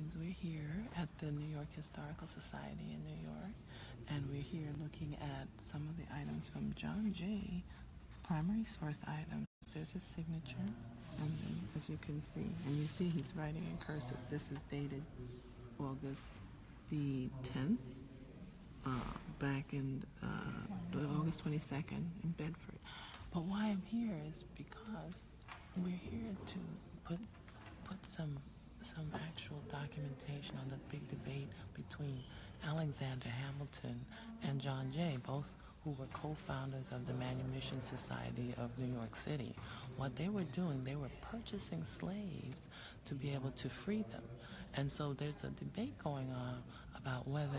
friends, we're here at the New York Historical Society in New York, and we're here looking at some of the items from John Jay, primary source items. There's his signature, and then, as you can see, and you see he's writing in cursive. This is dated August the 10th, back in August 22nd in Bedford. But why I'm here is because we're here to put some actual documentation on the big debate between Alexander Hamilton and John Jay, both who were co-founders of the Manumission Society of New York City. What they were doing, they were purchasing slaves to be able to free them. And so there's a debate going on about whether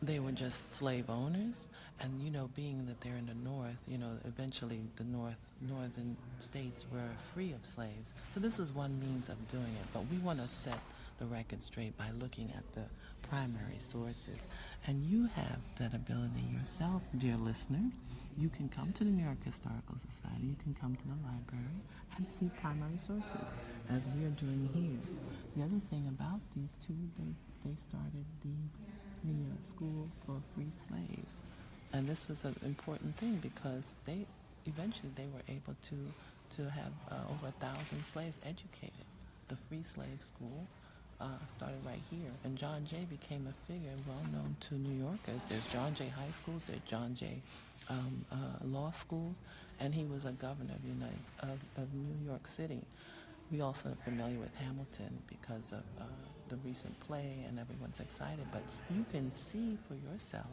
they were just slave owners, and being that they're in the North, eventually the northern states were free of slaves. So this was one means of doing it, but we want to set the record straight by looking at the primary sources. And you have that ability yourself, dear listener. You can come to the New York Historical Society, you can come to the library and see primary sources, as we are doing here. The other thing about these two, they started the school for free slaves, and this was an important thing because they were able to have over 1,000 slaves educated. The free slave school started right here, and John Jay became a figure well known to New Yorkers. There's John Jay High Schools, there's John Jay Law School, and he was a governor of New York City. We also are familiar with Hamilton because of the recent play, and everyone's excited. But you can see for yourself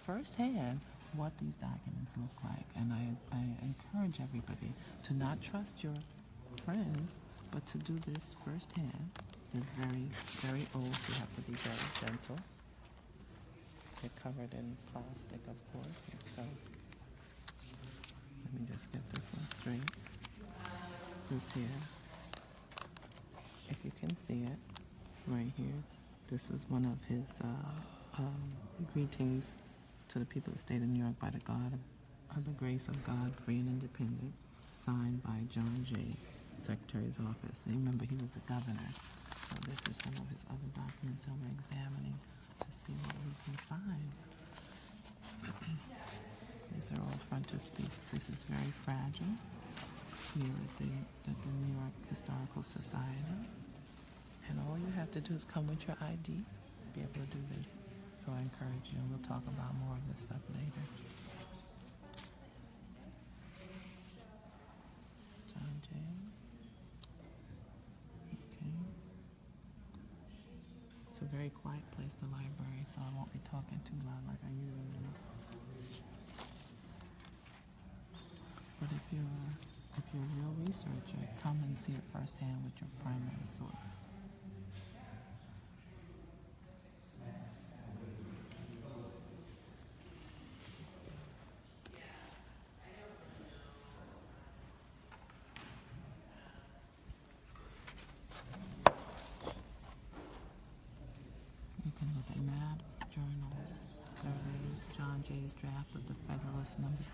firsthand what these documents look like. And I encourage everybody to not trust your friends, but to do this firsthand. They're very, very old, so you have to be very gentle. They're covered in plastic, of course. And so let me just get this one straight. This here, if you can see it, right here, this was one of his greetings to the people of the state of New York by the grace of God, free and independent, signed by John Jay, Secretary's office. And remember, he was a governor. So this is some of his other documents that we're examining to see what we can find. These are all frontispiece. This is very fragile here at the New York Historical Society. And all you have to do is come with your ID to be able to do this. So I encourage you, and we'll talk about more of this stuff later. John Jay. Okay. It's a very quiet place, the library, so I won't be talking too loud like I usually do. But if you're a real researcher, come and see it firsthand with your primary source. You can look at maps, journals, surveys, John Jay's draft of the Federalist No. 6.